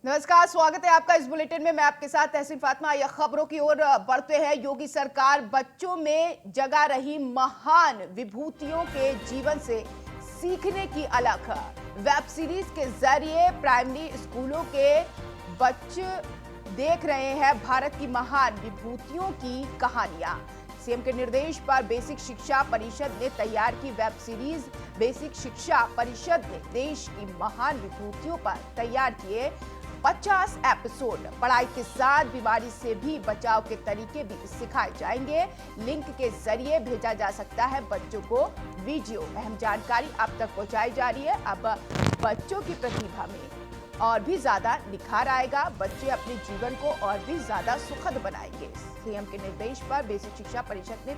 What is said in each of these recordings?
नमस्कार, स्वागत है आपका इस बुलेटिन में। मैं आपके साथ तहसीन फातिमा। यह खबरों की ओर बढ़ते हैं। योगी सरकार बच्चों में जगा रही महान विभूतियों के जीवन से सीखने की अलख। वेब सीरीज के जरिए प्राइमरी स्कूलों के बच्चे देख रहे हैं भारत की महान विभूतियों की कहानियां। सीएम के निर्देश पर बेसिक शिक्षा परिषद ने तैयार की वेब सीरीज। बेसिक शिक्षा परिषद ने देश की महान विभूतियों पर तैयार किए 50 एपिसोड। पढ़ाई के साथ बीमारी से भी बचाव के तरीके भी सिखाए जाएंगे। लिंक के जरिए भेजा जा सकता है बच्चों को वीडियो। अहम जानकारी अब तक पहुंचाई जा रही है। अब बच्चों की प्रतिभा में और भी ज्यादा निखार आएगा। बच्चे अपने जीवन को और भी ज्यादा सुखद बनाएंगे। सीएम के निर्देश पर बेसिक शिक्षा परिषद ने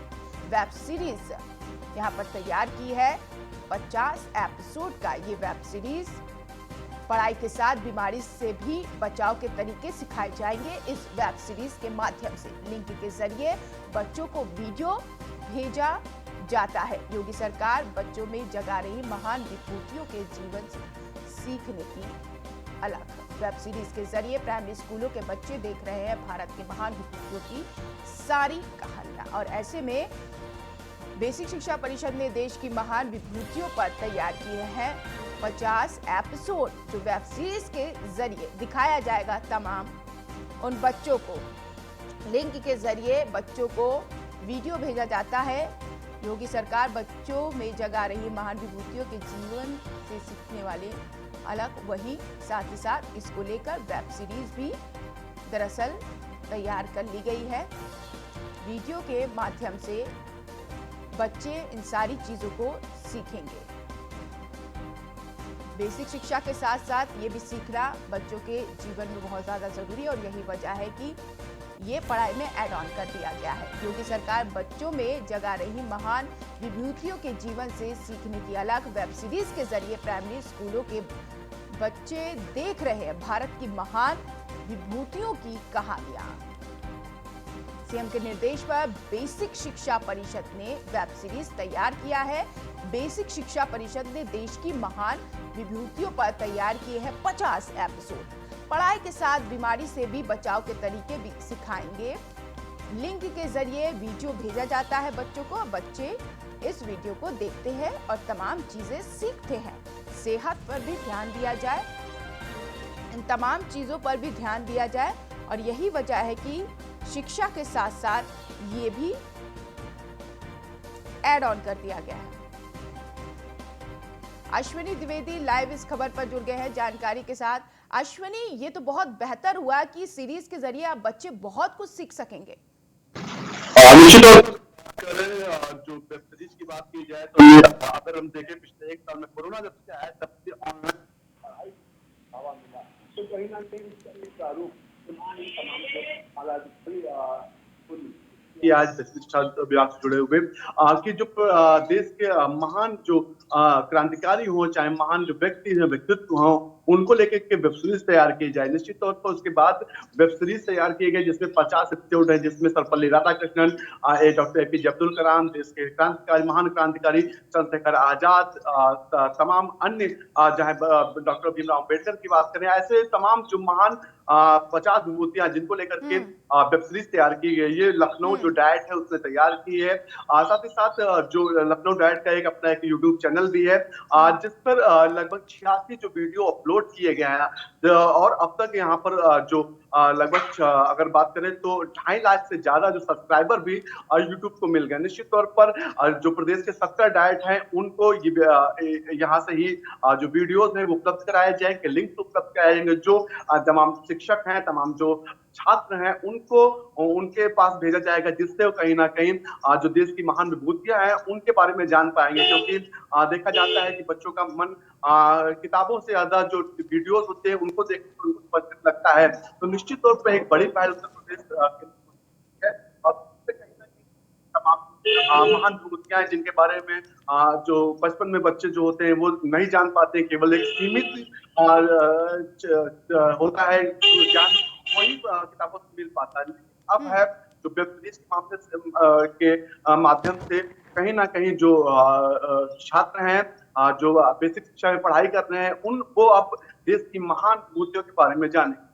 वेब सीरीज यहां पर तैयार की है। 50 एपिसोड का ये वेब सीरीज पढ़ाई के साथ बीमारी से भी बचाव के तरीके सिखाए जाएंगे। इस वेब सीरीज के माध्यम से लिंक के जरिए बच्चों को वीडियो भेजा जाता है। योगी सरकार बच्चों में जगा रही महान विभूतियों के जीवन से सीखने की अलग। वेब सीरीज के जरिए प्राइमरी स्कूलों के बच्चे देख रहे हैं भारत के महान विभूतियों की सारी कहानियां। और ऐसे में बेसिक शिक्षा परिषद ने देश की महान विभूतियों पर तैयार किए हैं 50 एपिसोड, जो वेब सीरीज के जरिए दिखाया जाएगा तमाम उन बच्चों को। लिंक के जरिए बच्चों को वीडियो भेजा जाता है। योगी सरकार बच्चों में जगा रही महान विभूतियों के जीवन से सीखने वाले अलग। वही साथ ही साथ इसको लेकर वेब सीरीज भी दरअसल तैयार कर ली गई है। वीडियो के माध्यम से बच्चे इन सारी चीजों को सीखेंगे। बेसिक शिक्षा के साथ साथ ये भी सीखना बच्चों के जीवन में बहुत ज्यादा जरूरी है और यही वजह है कि ये पढ़ाई में ऐड ऑन कर दिया गया है। योगी सरकार बच्चों में जगा रही महान विभूतियों के जीवन से सीखने की अलग। वेब सीरीज के जरिए प्राइमरी स्कूलों के बच्चे देख रहे हैं भारत की महान विभूतियों की कहानियां। सीएम के निर्देश पर बेसिक शिक्षा परिषद ने वेब सीरीज तैयार किया है। बेसिक शिक्षा परिषद ने देश की महान विभूतियों पर तैयार किए हैं 50 एपिसोड। पढ़ाई के साथ बीमारी से भी बचाव के तरीके भी सिखाएंगे। लिंक के जरिए वीडियो भेजा जाता है बच्चों को। बच्चे इस वीडियो को देखते हैं और तमाम चीजें सीखते हैं। सेहत पर भी ध्यान दिया जाए, इन तमाम चीजों पर भी ध्यान दिया जाए और यही वजह है कि शिक्षा के साथ साथ ये भी ऐड ऑन कर दिया गया है। अश्विनी द्विवेदी लाइव इस खबर पर जुड़ गए हैं जानकारी के साथ। अश्विनी, ये तो बहुत बेहतर हुआ कि सीरीज के जरिए आप बच्चे बहुत कुछ सीख सकेंगे। निश्चित तौर पर जो वेब सीरीज की बात की जाए तो ये अगर हम देखें पिछले 1 साल में कोरोना जब से आया तब से ऑनलाइन पढ़ाई हवा मिला, तो कहीं ना कहीं इसका एक प्रारूप कि आज शिक्षा विभाग से जुड़े हुए कि जो देश के महान जो क्रांतिकारी हो, चाहे महान जो व्यक्ति हैं, व्यक्तित्व हो, उनको लेकर के वेब सीरीज तैयार की जाए। निश्चित तौर पर उसके बाद वेब सीरीज तैयार किए गए जिसमें 50 एपिसोड है, जिसमें सर्वपल्ली राधाकृष्णन, डॉक्टर एपीजे अब्दुल कलाम, देश के क्रांतिकारी महान क्रांतिकारी चंद्रशेखर आजाद, तमाम अन्य चाहे डॉक्टर भीमराव अम्बेडकर की बात करें, ऐसे तमाम जो महान 50 विभूतियां जिनको लेकर के वेब सीरीज तैयार की गई। ये लखनऊ जो डाइट है उसने तैयार की है। साथ ही साथ जो लखनऊ डाइट का अपना एक यूट्यूब चैनल भी है जिस पर लगभग 86 जो वीडियो अपलोड किए गए हैं और अब तक यहाँ पर जो लगभग अगर बात करें तो 2.5 लाख से ज्यादा जो सब्सक्राइबर भी यूट्यूब को मिल गए। निश्चित तौर पर जो प्रदेश के 70 डाइट हैं उनको यहाँ से ही जो वीडियोज हैं वो उपलब्ध कराए जाएंगे, लिंक उपलब्ध कराए जाएंगे। जो तमाम शिक्षक हैं, तमाम जो छात्र हैं, उनको उनके पास भेजा जाएगा, जिससे वो कहीं ना कहीं जो देश की महान विभूतियां हैं उनके बारे में जान पाएंगे। क्योंकि देखा जाता है कि बच्चों का मन किताबों से ज्यादा जो वीडियोस होते हैं उनको देख लगता है। तो निश्चित तौर पर एक बड़ी पहल उत्तर प्रदेश है और कहीं ना कहीं तमाम महान विभूतियां हैं जिनके बारे में जो बचपन में बच्चे जो होते हैं वो नहीं जान पाते। केवल एक सीमित होता है ज्ञान, वही किताबों से मिल पाता है। अब है जो वेब सीरीज के मामले के माध्यम से कहीं ना कहीं जो छात्र हैं जो बेसिक शिक्षा में पढ़ाई कर रहे हैं वो अब देश की महान विभूतियों के बारे में जाने।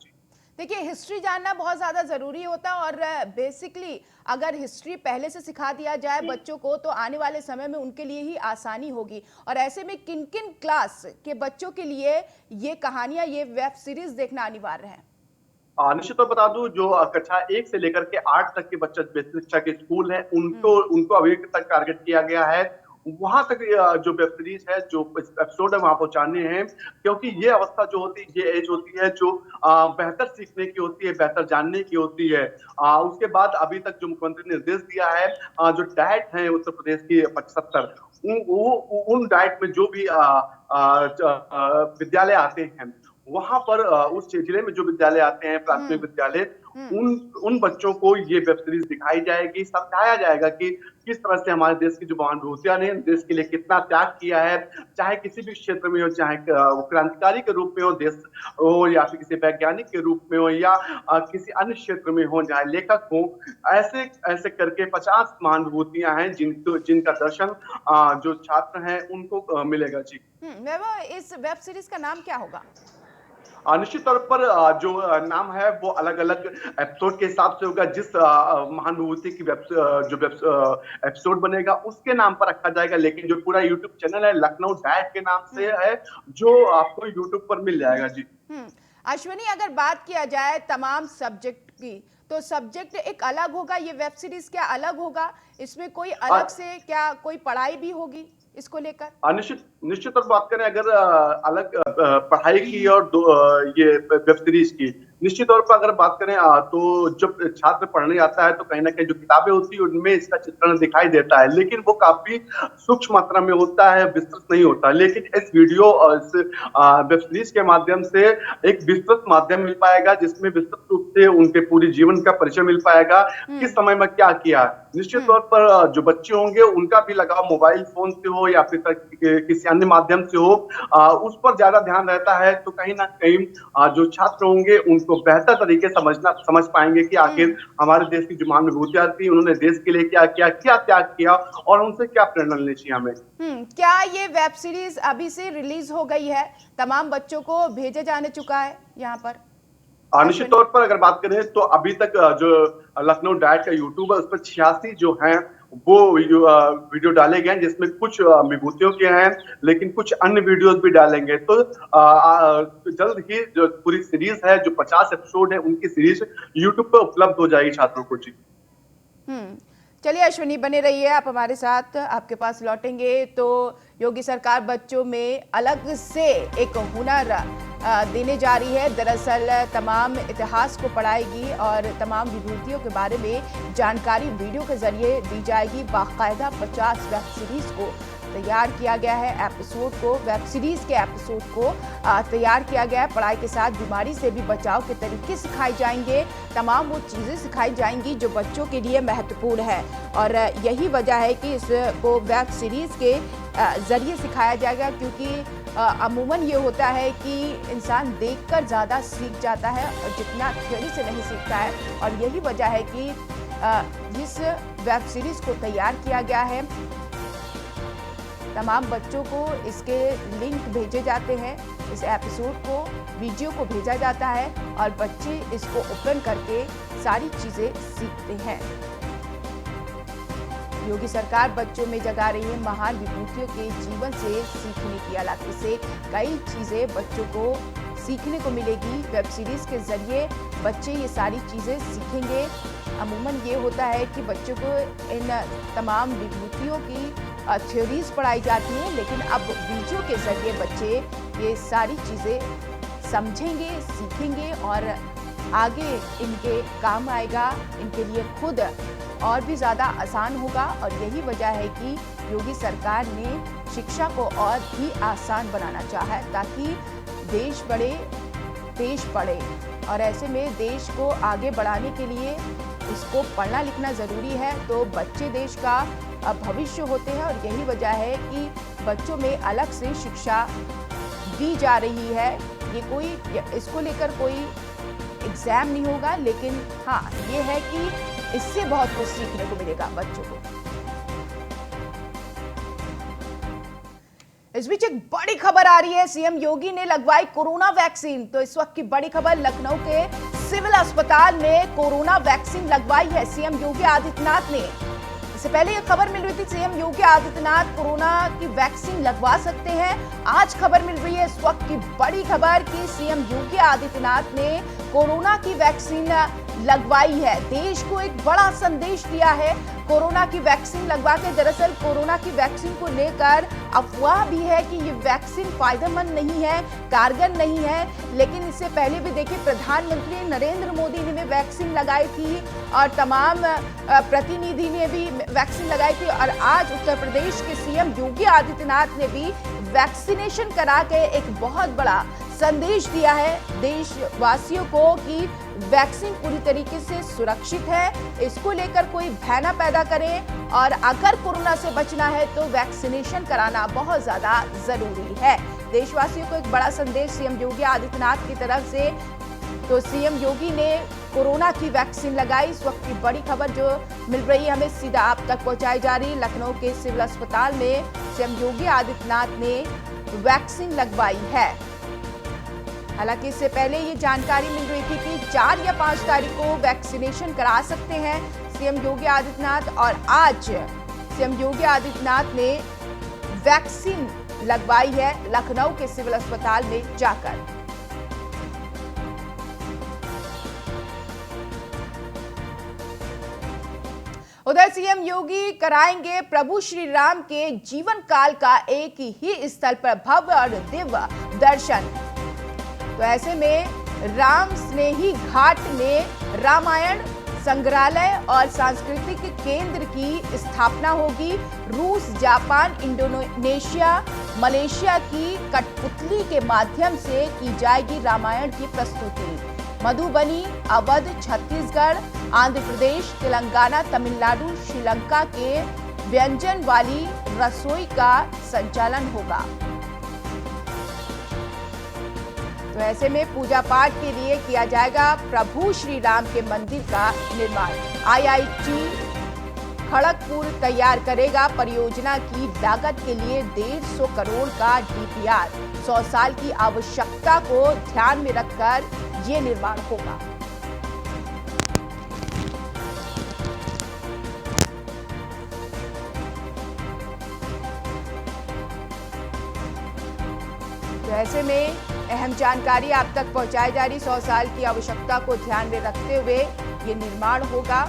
देखिए, हिस्ट्री जानना बहुत ज़्यादा ज़रूरी होता है और बेसिकली अगर हिस्ट्री पहले से सिखा दिया जाए बच्चों को तो आने वाले समय में उनके लिए ही आसानी होगी। और ऐसे में किन किन क्लास के बच्चों के लिए ये कहानियां, ये वेब सीरीज देखना अनिवार्य है? निश्चित तौर बता दूं, जो कक्षा 1 से लेकर के 8 तक के बच्चे बेसिक शिक्षा के स्कूल हैं, उनको अभी तक टारगेट किया गया है। वहां तक जो वेब सीरीज है, जो एपिसोड है, वहां पहुंचाने हैं, क्योंकि ये अवस्था जो होती है, ये एज होती है जो बेहतर सीखने की होती है, बेहतर जानने की होती है। उसके बाद अभी तक जो मुख्यमंत्री ने निर्देश दिया है, जो डाइट है उत्तर प्रदेश की 75, उन डाइट में जो भी विद्यालय आते हैं, वहां पर उस जिले में जो विद्यालय आते हैं, प्राथमिक विद्यालय, उन बच्चों को ये वेब सीरीज दिखाई जाएगी, समझाया जाएगा कि किस तरह से हमारे देश की जो महान विभूतियां ने देश के लिए कितना त्याग किया है, चाहे किसी भी क्षेत्र में हो, चाहे वो क्रांतिकारी के रूप में हो, देश हो, या फिर किसी वैज्ञानिक के रूप में हो, या किसी अन्य क्षेत्र में हो, चाहे लेखक हो। ऐसे ऐसे करके 50 महान विभूतियां हैं जिनका दर्शन जो छात्र हैं उनको मिलेगा। जी, वैभव, इस वेब सीरीज का नाम क्या होगा? निश्चित तौर पर जो नाम है वो अलग अलग एपिसोड के हिसाब से होगा। जिस महान विभूति की जो एपिसोड बनेगा उसके नाम पर रखा जाएगा, लेकिन जो पूरा यूट्यूब चैनल है लखनऊ डाइट के नाम से है, जो आपको यूट्यूब पर मिल जाएगा। जी, अश्विनी, अगर बात किया जाए तमाम सब्जेक्ट की, तो सब्जेक्ट एक अलग होगा, ये वेब सीरीज क्या अलग होगा? इसमें कोई अलग से क्या कोई पढ़ाई भी होगी इसको लेकर? निश्चित तौर बात करें अगर अलग पढ़ाई की और ये वेब सीरीज की, निश्चित तौर पर अगर बात करें तो जब छात्र पढ़ने आता है तो कहीं ना कहीं जो किताबें होती है उनमें इसका चित्रण दिखाई देता है, लेकिन वो काफी सूक्ष्म मात्रा में होता है, विस्तृत नहीं होता। लेकिन इस वीडियो और इस वेब सीरीज के माध्यम से एक विस्तृत माध्यम मिल पाएगा, जिसमें विस्तृत रूप से उनके पूरे जीवन का परिचय मिल पाएगा, किस समय में क्या किया। निश्चित तौर पर जो बच्चे होंगे उनका भी लगाव मोबाइल फोन से हो या फिर किसी अन्य माध्यम से हो, उस पर ज्यादा ध्यान रहता है, तो कहीं ना कहीं जो छात्र होंगे उनको बेहतर तरीके समझ पाएंगे कि आखिर हमारे देश की जो महान विभूतियां थी, उन्होंने देश के लिए क्या किया, क्या त्याग किया और उनसे क्या प्रेरणा लेनी चाहिए हमें। क्या ये वेब सीरीज अभी से रिलीज हो गई है, तमाम बच्चों को भेजे जाने चुका है यहाँ पर? निश्चित तौर पर अगर बात करें तो अभी तक जो लखनऊ डाइट का यूट्यूब है उस पर 86 जो हैं वो वीडियो डाले गए हैं, जिसमें कुछ विभूतियों के हैं, लेकिन कुछ अन्य वीडियोस भी डालेंगे। तो जल्द ही जो पूरी सीरीज है, जो 50 एपिसोड है, उनकी सीरीज यूट्यूब पर उपलब्ध हो जाएगी छात्रों को। जी, चलिए अश्विनी, बने रहिए आप हमारे साथ, आपके पास लौटेंगे। तो योगी सरकार बच्चों में अलग से एक हुनर देने जा रही है। दरअसल तमाम इतिहास को पढ़ाएगी और तमाम विभूतियों के बारे में जानकारी वीडियो के जरिए दी जाएगी। बाकायदा 50 वेब सीरीज को तैयार किया गया है, एपिसोड को, वेब सीरीज के एपिसोड को तैयार किया गया है। पढ़ाई के साथ बीमारी से भी बचाव के तरीके सिखाए जाएंगे, तमाम वो चीज़ें सिखाई जाएंगी जो बच्चों के लिए महत्वपूर्ण है। और यही वजह है कि इसको वेब सीरीज के जरिए सिखाया जाएगा, क्योंकि अमूमन ये होता है कि इंसान देखकर ज़्यादा सीख जाता है और जितना थ्योरी से नहीं सीखता है। और यही वजह है कि जिस वेब सीरीज को तैयार किया गया है, तमाम बच्चों को इसके लिंक भेजे जाते हैं, इस एपिसोड को, वीडियो को भेजा जाता है और बच्चे इसको ओपन करके सारी चीज़ें सीखते हैं। योगी सरकार बच्चों में जगा रही है महान विभूतियों के जीवन से सीखने की अलग से कई चीज़ें बच्चों को सीखने को मिलेगी। वेब सीरीज के जरिए बच्चे ये सारी चीज़ें सीखेंगे। अमूमन ये होता है कि बच्चों को इन तमाम विभूतियों की थ्योरीज पढ़ाई जाती हैं, लेकिन अब वीडियो के जरिए बच्चे ये सारी चीज़ें समझेंगे, सीखेंगे और आगे इनके काम आएगा, इनके लिए खुद और भी ज़्यादा आसान होगा। और यही वजह है कि योगी सरकार ने शिक्षा को और भी आसान बनाना चाहा है, ताकि देश बढ़े, देश पढ़े। और ऐसे में देश को आगे बढ़ाने के लिए इसको पढ़ना लिखना ज़रूरी है। तो बच्चे देश का भविष्य होते हैं और यही वजह है कि बच्चों में अलग से शिक्षा दी जा रही है। ये कोई इसको लेकर कोई एग्ज़ाम नहीं होगा, लेकिन हाँ ये है कि इससे बहुत कुछ सीखने को मिलेगा बच्चों को। इस बीच एक बड़ी खबर आ रही है, सीएम योगी ने लगवाई कोरोना वैक्सीन। तो इस वक्त की बड़ी खबर, लखनऊ के सिविल अस्पताल में कोरोना वैक्सीन लगवाई है सीएम योगी आदित्यनाथ ने। इससे पहले यह खबर मिल रही थी सीएम योगी आदित्यनाथ कोरोना की वैक्सीन लगवा सकते हैं। आज खबर मिल रही है इस वक्त की बड़ी खबर कि सीएम योगी आदित्यनाथ ने कोरोना की वैक्सीन लगवाई है। देश को एक बड़ा संदेश दिया है कोरोना की वैक्सीन लगवा के। दरअसल कोरोना की वैक्सीन को लेकर अफवाह भी है कि ये वैक्सीन फायदेमंद नहीं है, कारगर नहीं है, लेकिन इससे पहले भी देखिए प्रधानमंत्री नरेंद्र मोदी ने भी वैक्सीन लगाई थी और तमाम प्रतिनिधि ने भी वैक्सीन लगाई थी। और आज उत्तर प्रदेश के सीएम योगी आदित्यनाथ ने भी वैक्सीनेशन करा के एक बहुत बड़ा संदेश दिया है देशवासियों को कि वैक्सीन पूरी तरीके से सुरक्षित है। इसको लेकर कोई भय न पैदा करें और अगर कोरोना से बचना है तो वैक्सीनेशन कराना बहुत ज्यादा जरूरी है। देशवासियों को एक बड़ा संदेश सीएम योगी आदित्यनाथ की तरफ से। तो सीएम योगी ने कोरोना की वैक्सीन लगाई। इस वक्त की बड़ी खबर जो मिल रही है हमें सीधा आप तक पहुंचाई जा रही है। लखनऊ के सिविल अस्पताल में सीएम योगी आदित्यनाथ ने वैक्सीन लगवाई है। हालांकि इससे पहले ये जानकारी मिल रही थी कि 4 या 5 तारीख को वैक्सीनेशन करा सकते हैं सीएम योगी आदित्यनाथ, और आज सीएम योगी आदित्यनाथ ने वैक्सीन लगवाई है लखनऊ के सिविल अस्पताल में जाकर। उधर सीएम योगी कराएंगे प्रभु श्री राम के जीवन काल का एक ही स्थल पर भव्य और दिव्य दर्शन। तो ऐसे में राम स्नेही घाट में रामायण संग्रहालय और सांस्कृतिक केंद्र की स्थापना होगी। रूस, जापान, इंडोनेशिया, मलेशिया की कठपुतली के माध्यम से की जाएगी रामायण की प्रस्तुति। मधुबनी, अवध, छत्तीसगढ़, आंध्र प्रदेश, तेलंगाना, तमिलनाडु, श्रीलंका के व्यंजन वाली रसोई का संचालन होगा। तो ऐसे में पूजा पाठ के लिए किया जाएगा प्रभु श्री राम के मंदिर का निर्माण। आईआईटी खड़गपुर तैयार करेगा परियोजना की लागत के लिए 150 करोड़ का डीपीआर। 100 साल की आवश्यकता को ध्यान में रखकर ये निर्माण होगा। तो ऐसे में अहम जानकारी आप तक पहुंचाई जा रही। 100 साल की आवश्यकता को ध्यान में रखते हुए ये निर्माण होगा।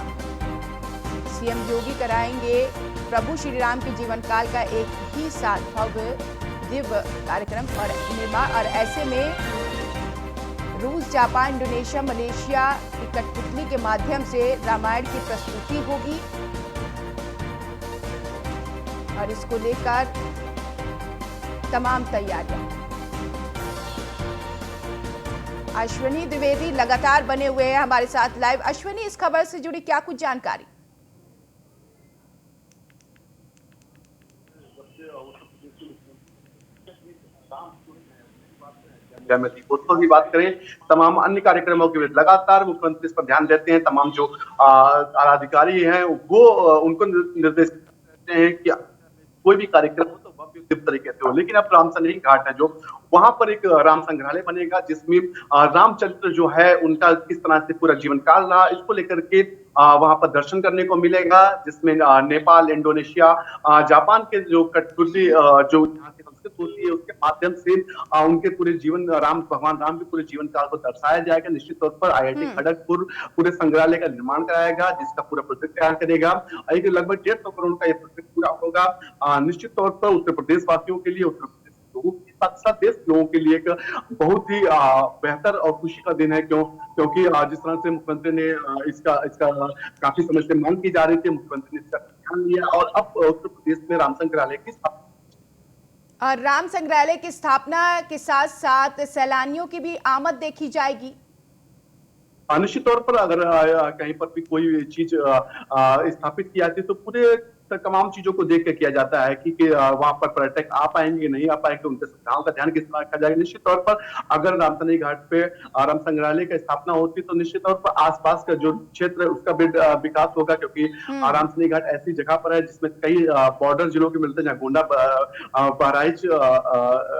सीएम योगी कराएंगे प्रभु श्री राम के जीवन काल का एक ही साथ भव्य दिव्य कार्यक्रम और निर्माण। और ऐसे में रूस, जापान, इंडोनेशिया, मलेशिया की कठपुतली के माध्यम से रामायण की प्रस्तुति होगी और इसको लेकर तमाम तैयारियां। अश्विनी द्विवेदी लगातार बने हुए हैं हमारे साथ लाइव। अश्विनी, इस खबर से जुड़ी क्या कुछ जानकारी? उत्सव की बात करें, तमाम अन्य कार्यक्रमों के लगातार मुख्यमंत्री इस पर ध्यान देते हैं। तमाम जो अधिकारी हैं वो उनको निर्देश देते हैं कि कोई भी कार्यक्रम हो तो भव्य तरीके से हो। लेकिन अब राम स्नेही घाट है जो वहां पर एक राम संग्रहालय बनेगा जिसमें रामचरित्र जो है उनका किस तरह से पूरा जीवन काल रहा, इसको लेकर के वहां पर दर्शन करने को मिलेगा, जिसमें नेपाल, इंडोनेशिया, जापान के जो कठपुतली जो यहाँ की संस्कृति होती है उसके माध्यम से उनके पूरे जीवन भगवान राम के पूरे जीवन काल को दर्शाया जाएगा। निश्चित तौर पर आईआईटी खड़गपुर पूरे संग्रहालय का निर्माण कराएगा जिसका पूरा प्रोजेक्ट तैयार करेगा। एक लगभग 150 करोड़ का ये प्रोजेक्ट पूरा होगा। निश्चित तौर पर उत्तर प्रदेश वासियों के लिए, उत्तर प्रदेश लोगों के साथ साथ देश के लोगों के लिए एक बहुत ही बेहतर और खुशी का दिन है। क्योंकि जिस तरह से मुख्यमंत्री ने इसका काफी समय से मांग की जा रही थी, मुख्यमंत्री ने इसका ध्यान लिया और अब उत्तर प्रदेश में राम संग्रहालय की स्थापना। और राम संग्रहालय की स्थापना के साथ साथ सैलानियों की भी आमद देखी जाएगी। निश्चित तौर पर अगर कहीं पर भी कोई चीज स्थापित की जाती है तो पूरे तमाम चीजों को देख के किया जाता है कि वहां पर पर्यटक आ पाएंगे नहीं आ पाएंगे, उनके सुविधाओं का ध्यान किस तरह रखा जाएगा। निश्चित तौर पर अगर रामतनी घाट पे राम संग्रहालय की स्थापना होती तो निश्चित तौर पर आसपास का जो क्षेत्र है उसका भी विकास होगा, क्योंकि रामतनी घाट ऐसी जगह पर है जिसमें कई बॉर्डर जिलों के मिलते हैं, जहाँ गोंडा, बहराइच,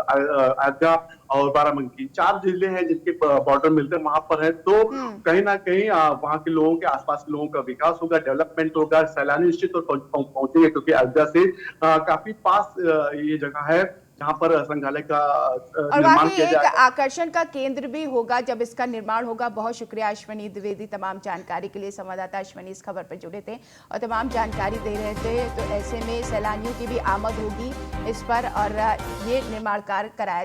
अयोध्या और बाराबंकी 4 जिले हैं जिनके बॉर्डर मिलते हैं वहां पर है। तो कहीं ना कहीं वहां के लोगों के, आसपास के लोगों का विकास होगा, डेवलपमेंट होगा, सैलानी निश्चित तौर पर पहुंचेंगे, क्योंकि अयोध्या से काफी पास ये जगह है जहां पर संग्रहालय का और निर्माण वाकई किया एक जाएगा। आकर्षण का केंद्र भी होगा जब इसका निर्माण होगा। बहुत शुक्रिया अश्वनी द्विवेदी, तमाम जानकारी के लिए। संवाददाता अश्वनी इस खबर पर जुड़े थे और तमाम जानकारी दे रहे थे। तो ऐसे में सैलानियों की भी आमद होगी इस पर और ये निर्माण कार्य कराया